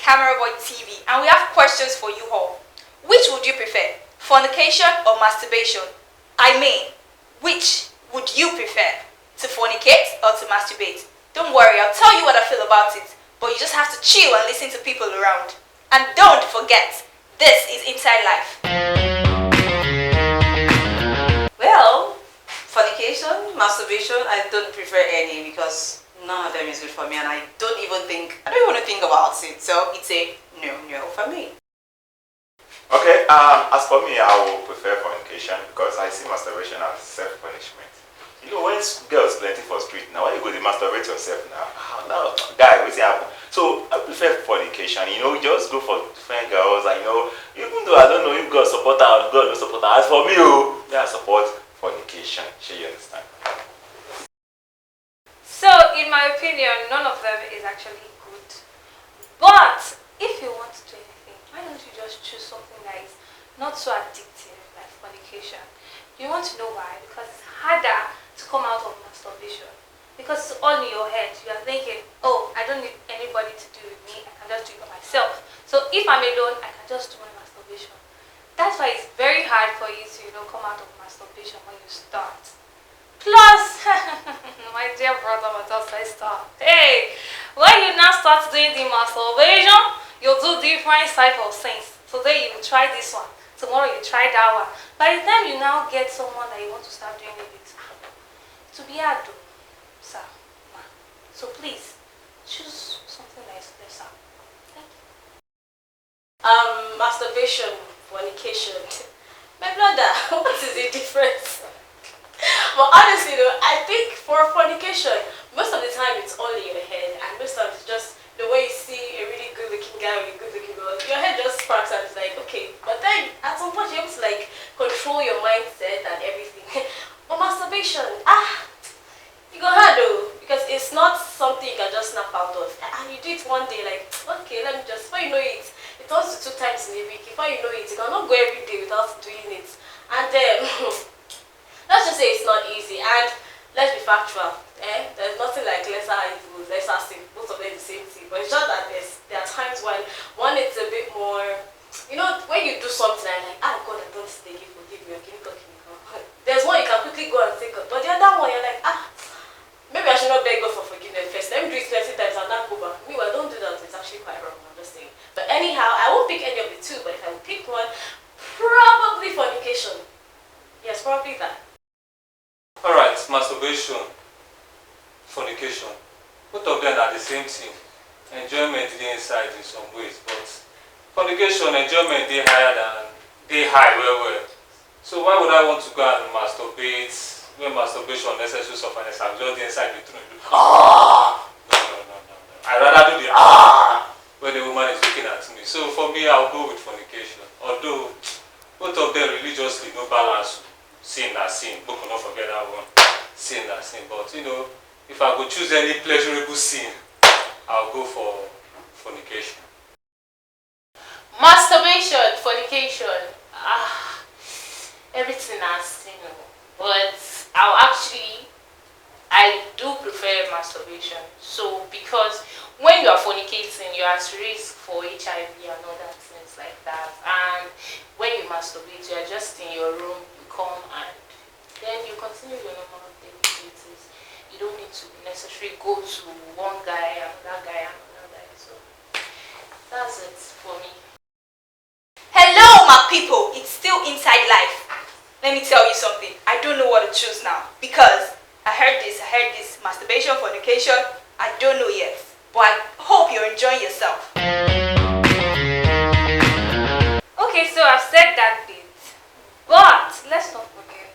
CameraBoy TV, and we have questions for you all. Which would you prefer, fornication or masturbation? I mean, which would you prefer, to fornicate or to masturbate? Don't worry, I'll tell you what I feel about it, but you just have to chill and listen to people around. And don't forget, this is Inside Life. Well, fornication, masturbation, I don't prefer any because none of them is good for me, and I don't want to think about it. So it's a no for me. Okay, as for me, I will prefer fornication because I see masturbation as self-punishment. You know, when girls plenty for street, now when you go to masturbate yourself now, guy, what's happen? So I prefer fornication, you know, just go for different girls, and you know, even though I don't know if God support her or God don't support her, as for me, I support fornication. Sure, you understand? So, in my opinion, none of them is actually good. But, if you want to do anything, why don't you just choose something that is not so addictive, like fornication? You want to know why? Because it's harder to come out of masturbation. Because it's all in your head. You are thinking, oh, I don't need anybody to do it with me. I can just do it by myself. So, if I'm alone, I can just do my masturbation. That's why it's very hard for you to, come out of masturbation when you start. Plus, my dear brother, let's start. Hey, when you now start doing the masturbation, you'll do different type of things. Today you will try this one. Tomorrow you try that one. By the time you now get someone that you want to start doing it with, to be hard, sir. So please, choose something that is lesser. Thank you. Masturbation, fornication. My brother, what is the difference? But honestly though, I think for fornication, most of the time it's all in your head, and most of it's just the way you see a really good looking guy or a good looking girl, your head just sparks and it's like, okay. But then at some point you have to like control your mindset and everything. But masturbation, you go hard though, because it's not something you can just snap out of. And you do it one day like, okay, let me just, before you know it, it turns to 2 times in a week. Before you know it, you cannot go every day without doing it. And then let's just say it's not easy, and let's be factual. There's nothing like lesser evil, lesser sin. Both of them the same thing. But it's just that there are times when one is a bit more, when you do something and like, God, I don't think you forgive me, okay, there's one you can quickly go and think of, but the other one you're like, maybe I should not beg God for forgiveness first. Let me do it 20 times and then go back. Meanwhile, don't do that. It's actually quite wrong. I'm just saying. But anyhow, I won't pick any of the two. But if I would pick one, probably fornication. Yes, probably that. Alright, masturbation, fornication. Both of them are the same thing. Enjoyment is inside in some ways, but fornication, enjoyment they high well. So why would I want to go and masturbate when masturbation necessary suffering? I'm just inside the throne. No. I'd rather do the when the woman is looking at me. So for me, I'll go with fornication. Although both of them religiously no balance. Sin na sin, but cannot forget that one. Sin na sin. But if I could choose any pleasurable sin, I'll go for fornication. Masturbation, fornication. Everything has sin. But I do prefer masturbation. So because when you are fornicating, you are at risk for HIV and other things like that. And when you masturbate, you are just in your room, you come and then you continue your normal daily duties. You don't need to necessarily go to one guy, another guy, and another guy. So that's it for me. Hello, my people. It's still Inside Life. Let me tell you something. I don't know what to choose now because I heard this, masturbation, fornication. I don't know yet, but I hope you're enjoying yourself. Okay, so I've said that bit, but let's not forget,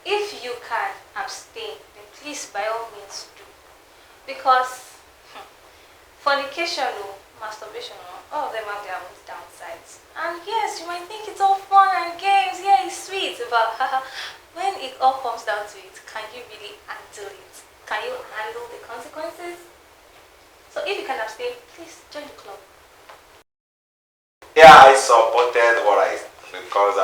if you can abstain, then please by all means do, because fornication or masturbation, all of them have their own downsides. And yes, you might think it's all fun and games, yeah, it's sweet, but when it all comes down to it, can you really handle it? Can you handle the consequences? So if you can abstain, please join the club. Yeah, I supported what because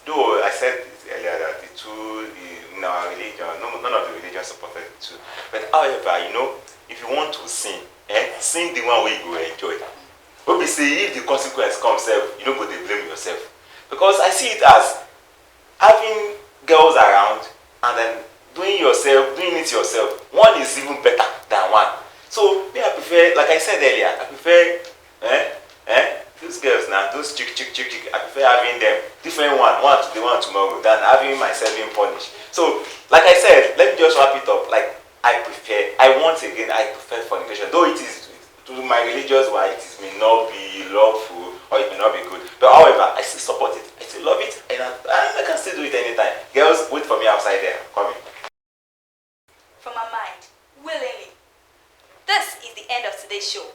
though I said earlier that the two in our religion, none of the religions supported the two. But however, if you want to sin, sing the one wey you go enjoy. Wey be say if the consequence come sef, you no go dey blame yourself. Because I see it as having girls around and then doing it yourself. One is even better than one. So me, I prefer, like I said earlier, I prefer those girls now, those chick, I prefer having them different one today, one tomorrow, than having myself being punished. So, like I said, let me just wrap it up. Like I prefer fornication, though it is to my religious wise, it may not be lawful or it may not be good. But however, I still support it, I still love it, and I can still do it anytime. Girls, wait for me outside there. I'm coming. From my mind, willingly. This is the end of today's show.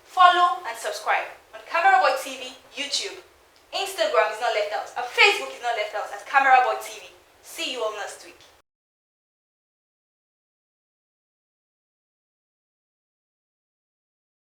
Follow and subscribe on CameraBoy TV, YouTube. Instagram is not left out, and Facebook is not left out at CameraBoy TV. See you all next week.